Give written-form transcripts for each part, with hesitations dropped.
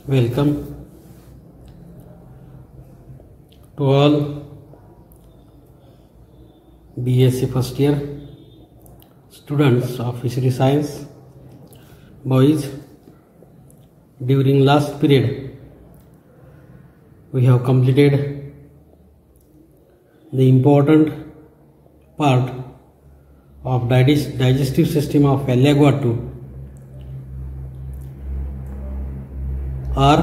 Welcome to all B.Sc. first year students of Fishery Science. Boys, during last period we have completed the important part of digestive system of Wallago attu or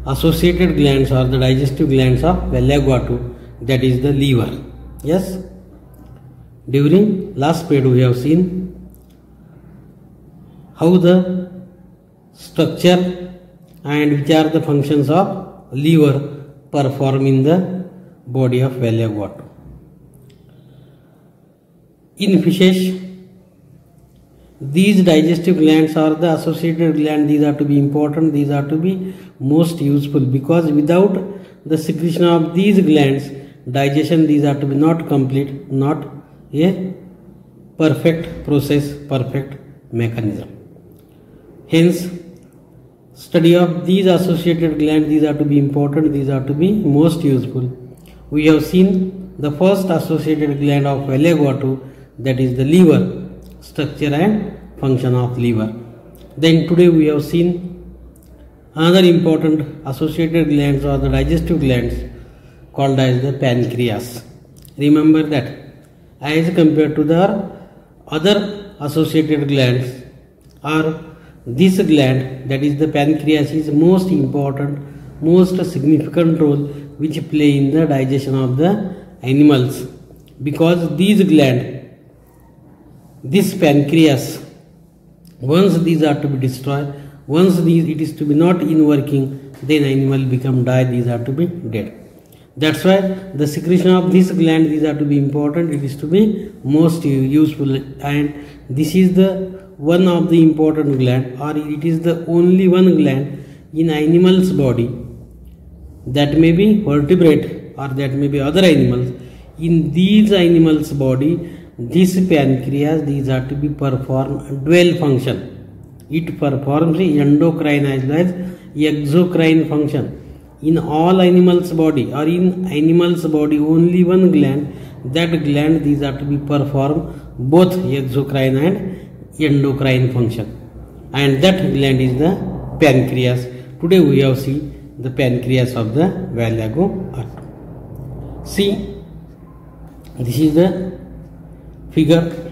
associated glands or the digestive glands of Wallago attu, that is the liver. Yes, during last period we have seen how the structure and which are the functions of liver perform in the body of Wallago attu. In fishes, these digestive glands are the associated glands. These are to be important, these are to be most useful, because without the secretion of these glands, digestion these are to be not complete, not a perfect process, perfect mechanism. Hence, study of these associated glands, these are to be important, these are to be most useful. We have seen the first associated gland of Wallago attu, that is the liver, structure and function of liver. Then today we have seen another important associated glands or the digestive glands called as the pancreas. Remember that as compared to the other associated glands, or this gland, that is the pancreas, is most important, most significant role which play in the digestion of the animals, because these gland, this pancreas, once these are to be destroyed, once it is to be not in working, then animal become die, these are to be dead. That's why the secretion of this gland, these are to be important, it is to be most useful, and this is the one of the important gland, or it is the only one gland in animal's body, that may be vertebrate or that may be other animals. In these animals' body, this pancreas, these are to be perform dual function. It performs endocrine as well as exocrine function. In all animals' body, or in animals' body, only one gland, that gland these are to be perform both exocrine and endocrine function, and that gland is the pancreas. Today we have seen the pancreas of the Wallago attu. See, this is the figure,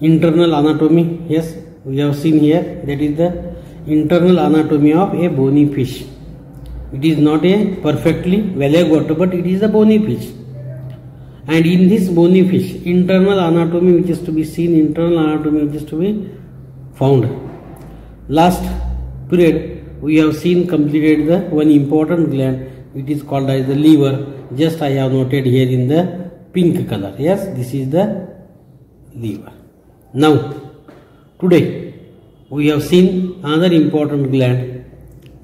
internal anatomy. Yes, we have seen here, that is the internal anatomy of a bony fish. It is not a perfectly Wallago attu, but it is a bony fish. And in this bony fish, internal anatomy which is to be seen, internal anatomy which is to be found. Last period we have seen completed the one important gland, it is called as the liver. Just I have noted here in the pink color. Yes, this is the liver. Now, today we have seen another important gland.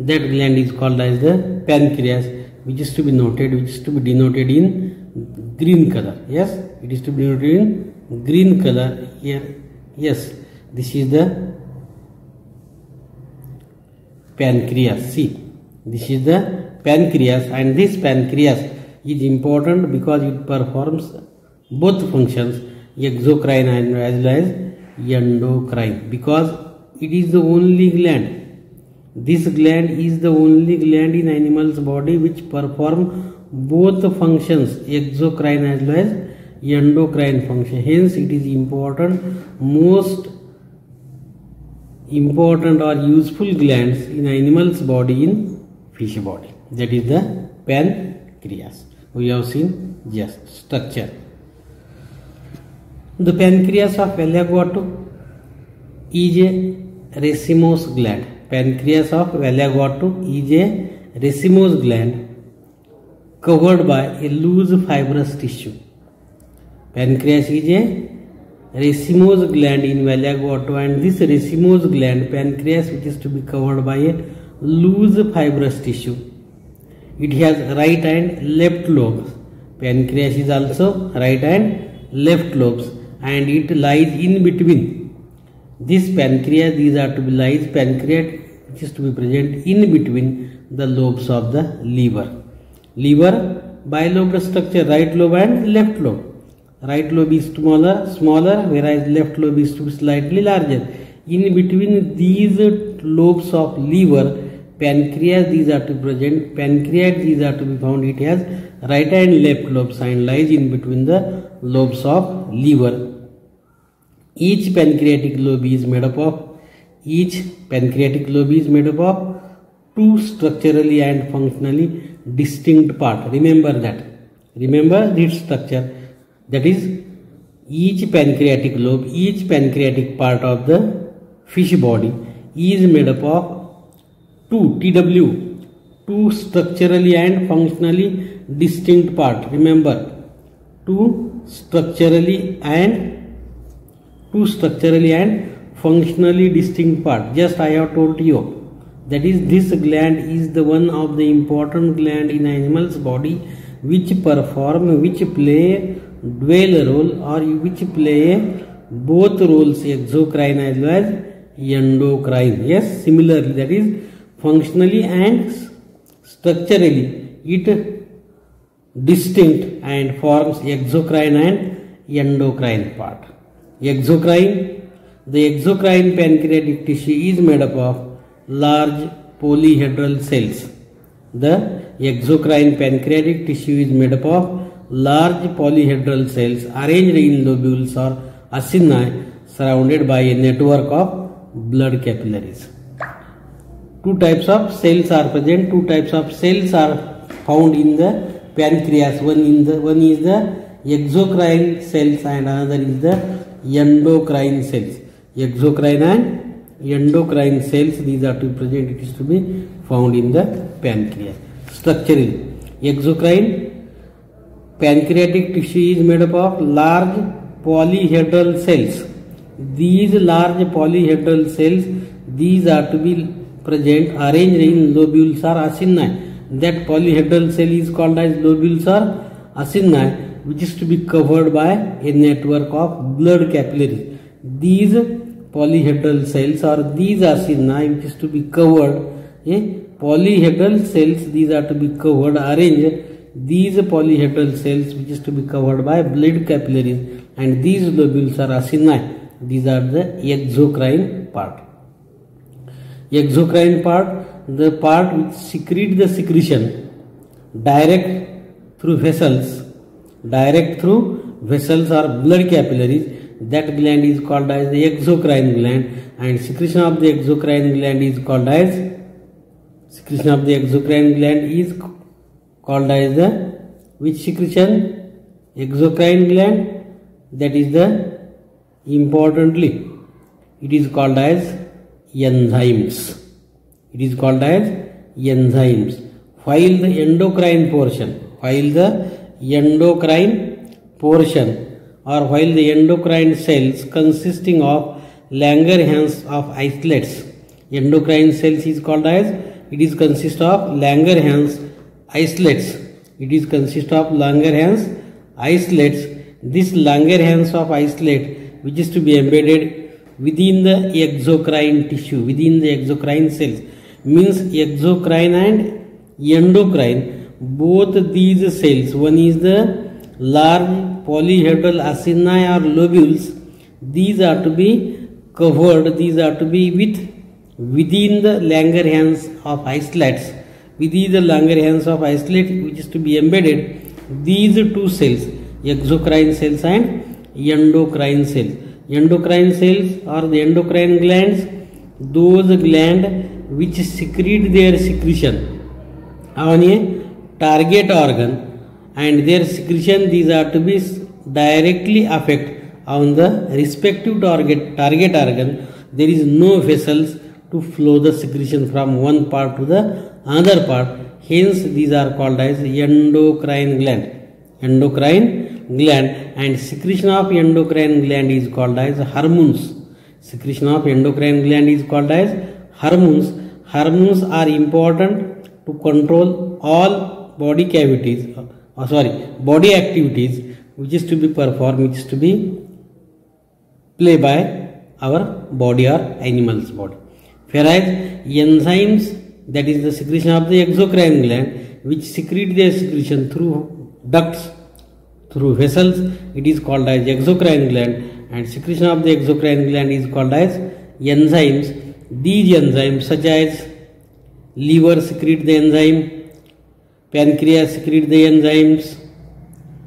That gland is called as the pancreas, which is to be noted, which is to be denoted in green color. Yes, it is to be denoted in green color here. Yes, this is the pancreas. See, this is the pancreas, and this pancreas is important because it performs both functions, exocrine as well as endocrine, because it is the only gland. This gland is the only gland in animal's body which perform both functions, exocrine as well as endocrine function. Hence it is important, most important or useful glands in animal's body, in fish body, that is the pancreas. We have seen just structure. The pancreas of Wallago attu is a racemose gland. Pancreas of Wallago attu is a racemose gland covered by a loose fibrous tissue. Pancreas is a racemose gland in Wallago attu, and this racemose gland, pancreas, which is to be covered by a loose fibrous tissue. It has right and left lobes. Pancreas is also right and left lobes, and it lies in between. This pancreas, these are to be lies which is to be present in between the lobes of the liver. Liver, bilobed structure, right lobe and left lobe. Right lobe is smaller, whereas left lobe is to be slightly larger. In between these lobes of liver, pancreas, these are to be present. Pancreas, these are to be found. It has right and left lobes and lies in between the lobes of liver. Each pancreatic lobe is made up of two structurally and functionally distinct parts. Remember that. Remember this structure. That is, each pancreatic lobe, each pancreatic part of the fish body is made up of two structurally and functionally distinct parts. Remember, two structurally and functionally distinct parts. Just I have told you. That is, this gland is the one of the important gland in animal's body which play dual role, or which play both roles, exocrine as well as endocrine. Yes, similarly, that is, functionally and structurally it distinct and forms exocrine and endocrine part. Exocrine, the exocrine pancreatic tissue is made up of large polyhedral cells. The exocrine pancreatic tissue is made up of large polyhedral cells arranged in lobules or acini surrounded by a network of blood capillaries. Two types of cells are present. Two types of cells are found in the pancreas. One is the exocrine cells and another is the endocrine cells. Exocrine and endocrine cells, these are to be present. It is to be found in the pancreas. Structurally, exocrine pancreatic tissue is made up of large polyhedral cells. These large polyhedral cells, these are to be present arranged in lobules or acini. That polyhedral cell is called as lobules or acini, which is to be covered by a network of blood capillaries. These polyhedral cells or these acini, which is to be covered, polyhedral cells, these are to be covered, arranged. These polyhedral cells, which is to be covered by blood capillaries, and these lobules are acini. These are the exocrine part. Exocrine part, the part which secrete the secretion direct through vessels or blood capillaries. That gland is called as the exocrine gland, and secretion of the exocrine gland is called as the which secretion? Exocrine gland. That is the importantly, it is called as enzymes. While the endocrine cells consisting of Langerhans of isolates. Endocrine cells is called as, it is consist of Langerhans isolates. This Langerhans of isolate, which is to be embedded within the exocrine tissue, within the exocrine cells, means exocrine and endocrine, both these cells, one is the large polyhedral acini or lobules, these are to be covered, these are to be within the Langerhans of isolates, within the Langerhans of isolate, which is to be embedded these two cells, exocrine cells and endocrine cells. Endocrine cells or the endocrine glands, those glands which secrete their secretion on a target organ, and their secretion, these are to be directly affect on the respective target organ. There is no vessels to flow the secretion from one part to the another part. Hence, these are called as endocrine gland. And secretion of endocrine gland is called as hormones. Hormones are important to control all body activities which is to be performed, which is to be play by our body or animal's body. Whereas enzymes, that is the secretion of the exocrine gland, which secrete their secretion through ducts, through vessels, it is called as exocrine gland, and secretion of the exocrine gland is called as enzymes. These enzymes, such as liver secrete the enzyme, pancreas secrete the enzymes,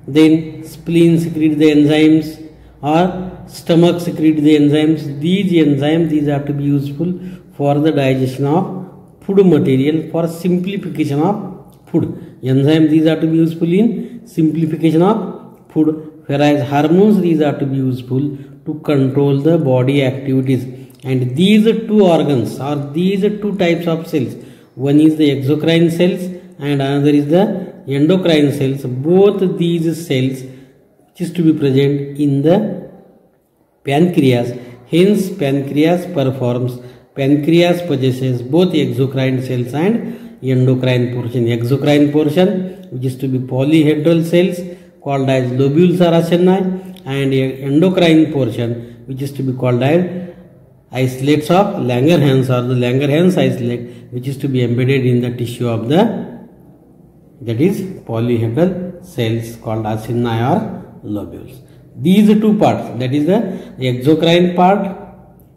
then spleen secrete the enzymes, or stomach secrete the enzymes. These enzymes, these are to be useful for the digestion of food material, for simplification of food. Enzymes, these are to be useful in simplification of food, whereas hormones, these are to be useful to control the body activities. And these two organs, or these two types of cells, one is the exocrine cells and another is the endocrine cells. Both these cells which is to be present in the pancreas. Hence pancreas possesses both exocrine cells and endocrine portion. Exocrine portion, which is to be polyhedral cells called as lobules or acini, and endocrine portion, which is to be called as isolates of Langerhans, or the Langerhans isolate, which is to be embedded in the tissue of the, that is, polyhedral cells called acini or lobules. These two parts, that is the exocrine part,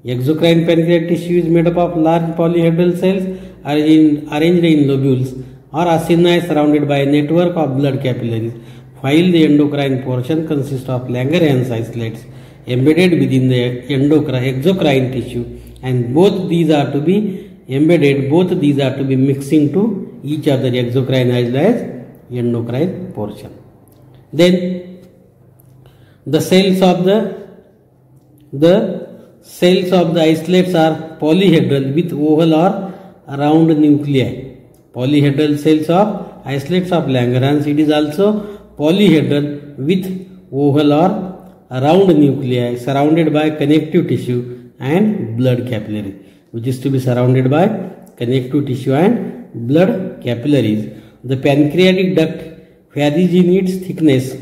exocrine pancreatic tissue is made up of large polyhedral cells arranged in lobules or acini surrounded by a network of blood capillaries, while the endocrine portion consists of Langerhans isolates embedded within the exocrine tissue, and both these are to be embedded, both these are to be mixing to each other, exocrine as well as endocrine portion. Then the cells of the isolates are polyhedral with oval or round nuclei. Polyhedral cells of isolates of Langerhans, it is also polyhedral with oval or round nuclei surrounded by connective tissue and blood capillary, which is to be surrounded by connective tissue and blood capillaries. The pancreatic duct varies in its thickness.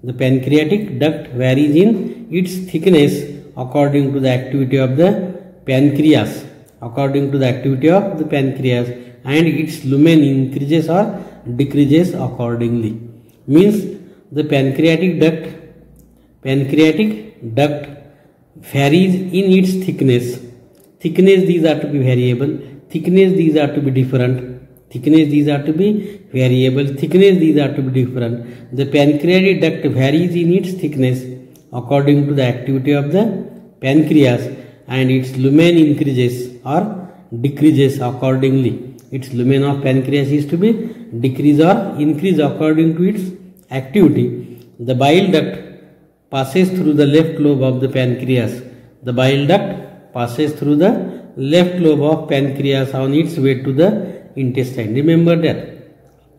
The pancreatic duct varies in its thickness according to the activity of the pancreas. According to the activity of the pancreas, and its lumen increases or decreases accordingly. Means the pancreatic duct varies in its thickness. Thickness, these are to be variable. Thickness, these are to be different. Thickness, these are to be variable. Thickness, these are to be different. The pancreatic duct varies in its thickness according to the activity of the pancreas, and its lumen increases or decreases accordingly. Its lumen of pancreas is to be decrease or increase according to its activity. The bile duct passes through the left lobe of the pancreas. The bile duct passes through the left lobe of pancreas on its way to the intestine. Remember that.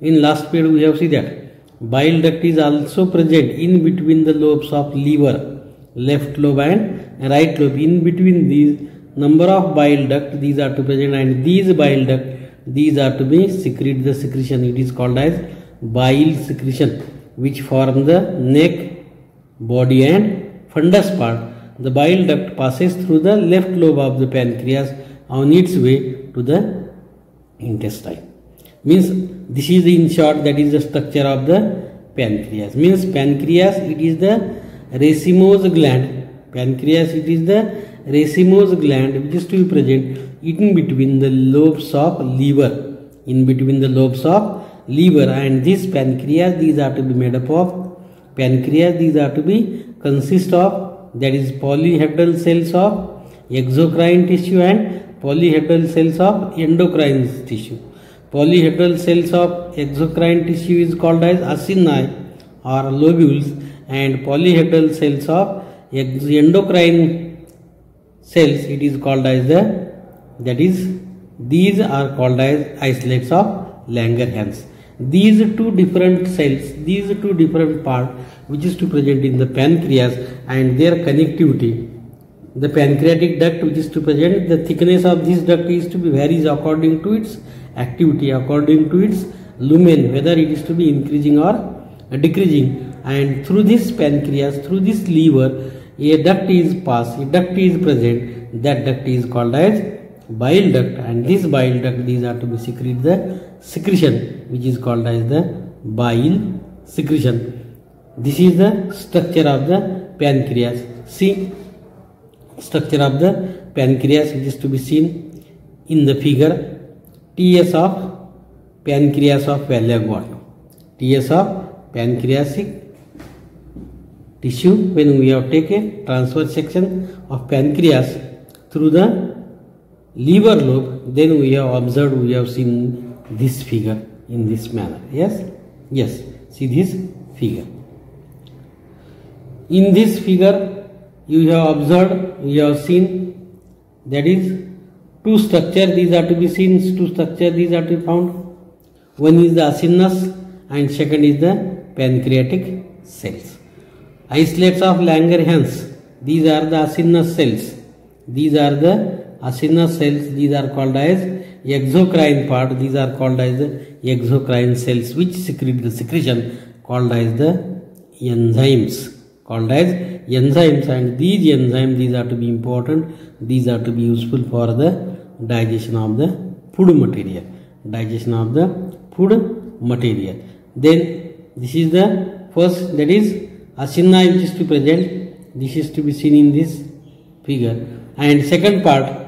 In last period we have seen that bile duct is also present in between the lobes of liver, left lobe and right lobe. In between these number of bile duct, these are to present, and these bile duct, these are to be secrete the secretion. It is called as bile secretion, which form the neck, body and fundus part. The bile duct passes through the left lobe of the pancreas on its way to the intestine. Means this is in short, that is the structure of the pancreas. Means pancreas, it is the racemose gland. Pancreas, it is the racemose gland which is to be present in between the lobes of liver. In between the lobes of liver, and this pancreas, these are to be made up of pancreas, these are to be consist of, that is, polyhedral cells of exocrine tissue and polyhedral cells of endocrine tissue. Polyhedral cells of exocrine tissue is called as acini or lobules, and polyhedral cells of endocrine cells, it is called as that is, these are called as isolates of Langerhans. These two different cells, these two different parts which is to present in the pancreas and their connectivity. The pancreatic duct which is to present, the thickness of this duct is to be varies according to its activity, according to its lumen, whether it is to be increasing or decreasing. And through this pancreas, through this liver, a duct is passed, a duct is present. That duct is called as bile duct, and this bile duct, these are to be secrete the secretion which is called as the bile secretion. This is the structure of the pancreas. See, structure of the pancreas which is to be seen in the figure. TS of pancreas of Wallago. TS of pancreatic tissue. When we have taken transverse section of pancreas through the liver lobe, then we have observed, we have seen this figure in this manner. Yes, yes. See this figure. In this figure, you have observed, you have seen, that is two structures. These are to be seen. Two structures these are to be found. One is the acinus and second is the pancreatic cells. Isolates of Langerhans. These are the acinus cells. These are the acinus cells. These are called as exocrine part. These are called as the exocrine cells, which secrete the secretion called as the enzymes. Called as enzymes, and these enzymes, these are to be important. These are to be useful for the digestion of the food material. Digestion of the food material. Then this is the first, that is acini which is to present. This is to be seen in this figure. And second part,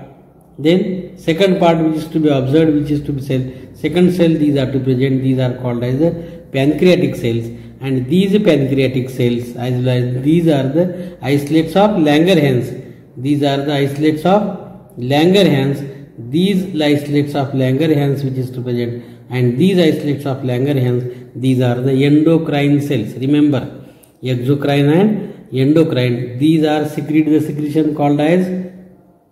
then second part which is to be observed, which is to be cell. Second cell, these are to present. These are called as the pancreatic cells. And these pancreatic cells, as well as these are the isolates of Langerhans. These are the isolates of Langerhans. These isolates of Langerhans which is to present, and these isolates of Langerhans, these are the endocrine cells. Remember, exocrine and endocrine, these are secrete the secretion called as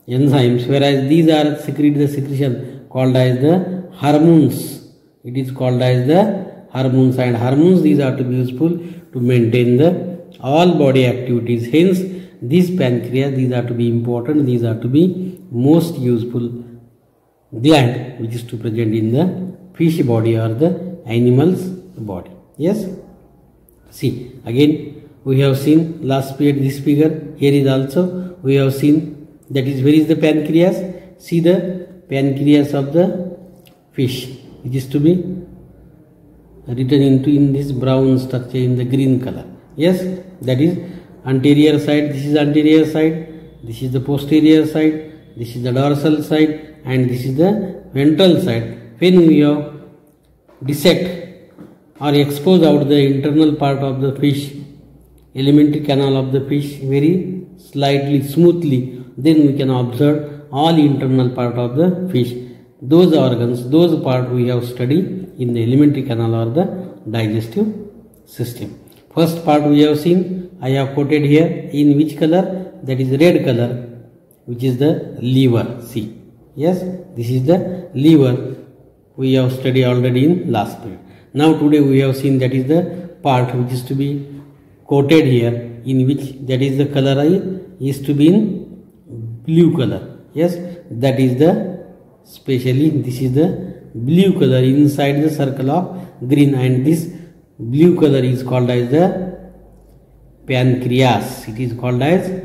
enzymes, whereas these are secrete the secretion called as the hormones. It is called as the hormones, and hormones, these are to be useful to maintain the all body activities. Hence, this pancreas, these are to be important. These are to be most useful gland which is to present in the fish body or the animal's body. Yes. See, again we have seen last period this figure. Here is also we have seen, that is, where is the pancreas? See the pancreas of the fish, which is to be written into in this brown structure in the green color. Yes, that is anterior side. This is anterior side. This is the posterior side. This is the dorsal side, and this is the ventral side. When we have dissect or expose out the internal part of the fish, alimentary canal of the fish, very slightly smoothly, then we can observe all internal part of the fish. Those organs, those part we have studied in the alimentary canal or the digestive system. First part we have seen, I have quoted here in which color? That is red color, which is the liver. See, yes, this is the liver. We have studied already in last period. Now today we have seen, that is the part which is to be quoted here, in which, that is the color is to be in blue color. Yes, that is the, specially this is the blue color inside the circle of green, and this blue color is called as the pancreas. It is called as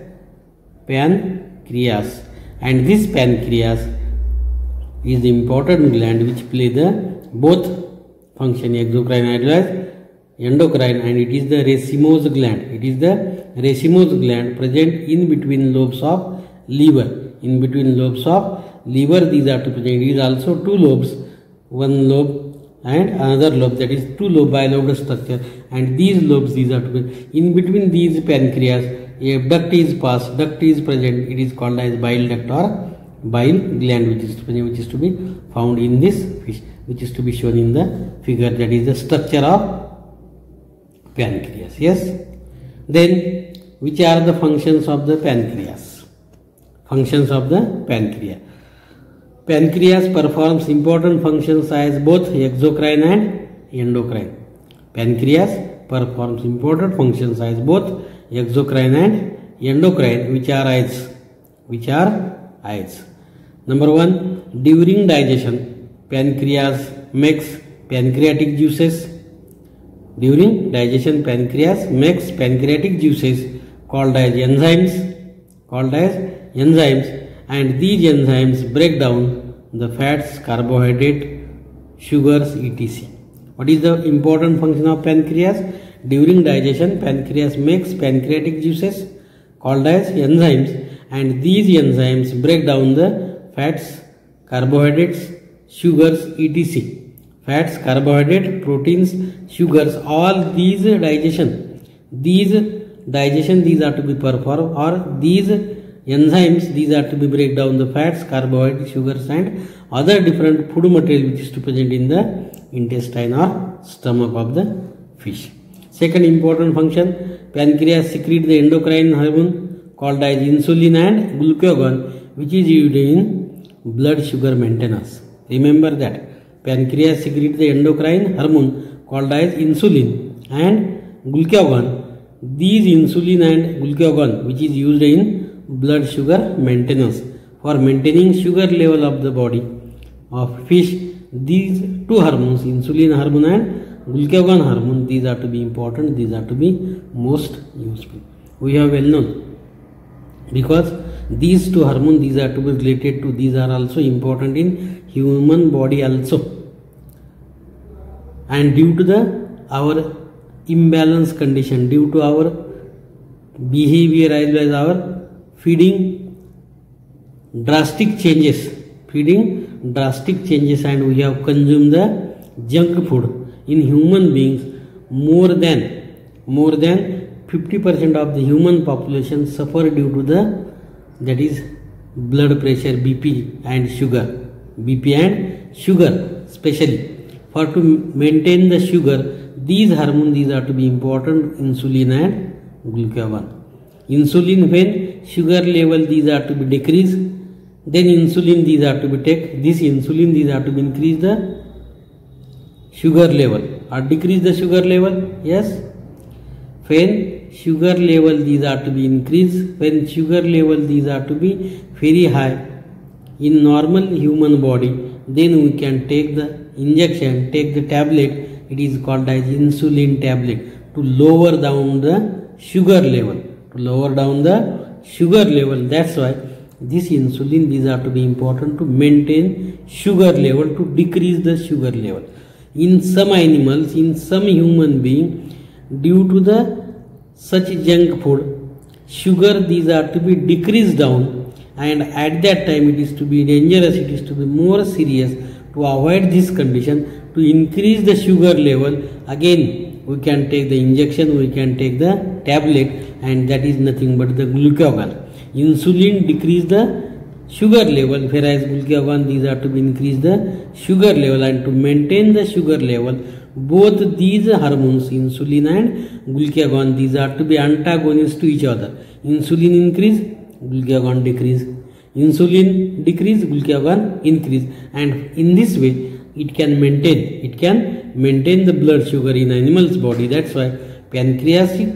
pancreas, and this pancreas is the important gland which play the both function, exocrine as well as endocrine, and it is the racemose gland. It is the racemose gland present in between lobes of liver. In between lobes of liver, these are to present. It is also two lobes, one lobe and another lobe, that is two lobe bilobed structure, and these lobes, these are to be in between these pancreas. A duct is passed, duct is present. It is called as bile duct or bile gland, which is to be found in this fish, which is to be shown in the figure. That is the structure of pancreas. Yes. Then, which are the functions of the pancreas? Functions of the pancreas. Pancreas performs important functions as both exocrine and endocrine. Pancreas performs important functions as both exocrine and endocrine, which are eyes. Number one, during digestion, pancreas makes pancreatic juices. During digestion, pancreas makes pancreatic juices called as enzymes, and these enzymes break down the fats, carbohydrate, sugars, etc. What is the important function of pancreas? During digestion, pancreas makes pancreatic juices called as enzymes, and these enzymes break down the fats, carbohydrates, sugars, etc. Fats, carbohydrate, proteins, sugars, all these digestion these are to be performed, or these enzymes, these are to be break down the fats, carbohydrates, sugars and other different food material which is to present in the intestine or stomach of the fish. Second important function, pancreas secrete the endocrine hormone called as insulin and glucagon, which is used in blood sugar maintenance. Remember that pancreas secrete the endocrine hormone called as insulin and glucagon. These insulin and glucagon, which is used in blood sugar maintenance for maintaining sugar level of the body of fish. These two hormones, insulin hormone and glucagon hormone, these are to be important, these are to be most useful. We have well known, because these two hormones, these are to be related to, these are also important in human body also, and due to our imbalance condition, due to our behavior as well as our feeding drastic changes, and we have consumed the junk food in human beings. More than 50% of the human population suffer due to that is blood pressure, BP and sugar, especially. For to maintain the sugar, these hormones, these are to be important, insulin and glucagon. Insulin, when sugar level, these are to be decreased, then insulin, these are to be take. This insulin, these are to be increase the sugar level or decrease the sugar level. Yes. When sugar level, these are to be increased. When sugar level, these are to be very high in normal human body, then we can take the injection, take the tablet. It is called as insulin tablet to lower down the sugar level. That's why this insulin, these are to be important to maintain sugar level, to decrease the sugar level. In some animals, in some human being, due to the such junk food, sugar, these are to be decreased down, and at that time it is to be dangerous, it is to be more serious. To avoid this condition, to increase the sugar level, again we can take the injection, we can take the tablet, and that is nothing but the glucagon. Insulin decrease the sugar level, whereas glucagon, these are to be increase the sugar level, and to maintain the sugar level, both these hormones, insulin and glucagon, these are to be antagonists to each other. Insulin increase, glucagon decrease. Insulin decrease, glucagon increase, and in this way it can maintain the blood sugar in animal's body. That's why pancreatic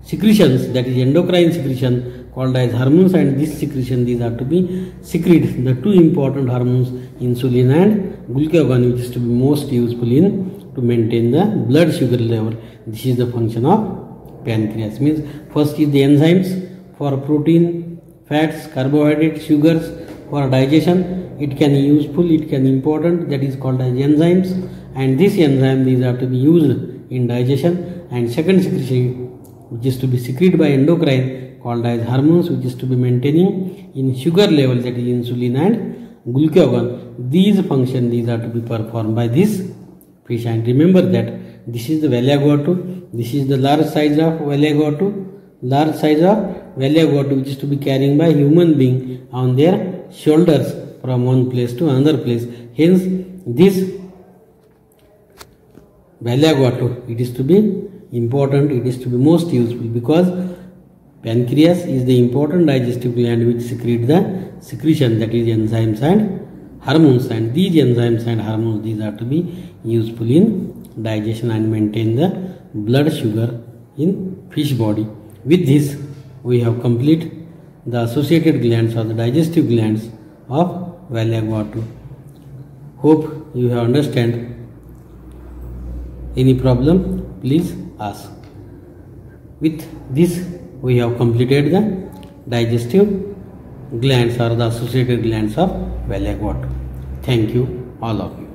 secretions, that is endocrine secretion called as hormones, and this secretion, these are to be secrete the two important hormones, insulin and glucagon, which is to be most useful in to maintain the blood sugar level. This is the function of pancreas. Means first is the enzymes for protein, fats, carbohydrates, sugars for digestion. It can be useful, it can be important, that is called as enzymes, and this enzyme, these are to be used in digestion. And second secretion, which is to be secreted by endocrine, called as hormones, which is to be maintaining in sugar level, that is insulin and glucagon. These functions, these are to be performed by this fish. And remember that this is the Wallago attu, this is the large size of Wallago attu, which is to be carrying by human being on their shoulders from one place to another place. Hence this Wallago attu, it is to be important, it is to be most useful, because pancreas is the important digestive gland which secrete the secretion, that is enzymes and hormones, and these enzymes and hormones, these are to be useful in digestion and maintain the blood sugar in fish body. With this, we have completed the associated glands or the digestive glands of Wallago attu. Hope you have understand. Any problem, please ask. With this, we have completed the digestive glands or the associated glands of Wallago. Thank you all of you.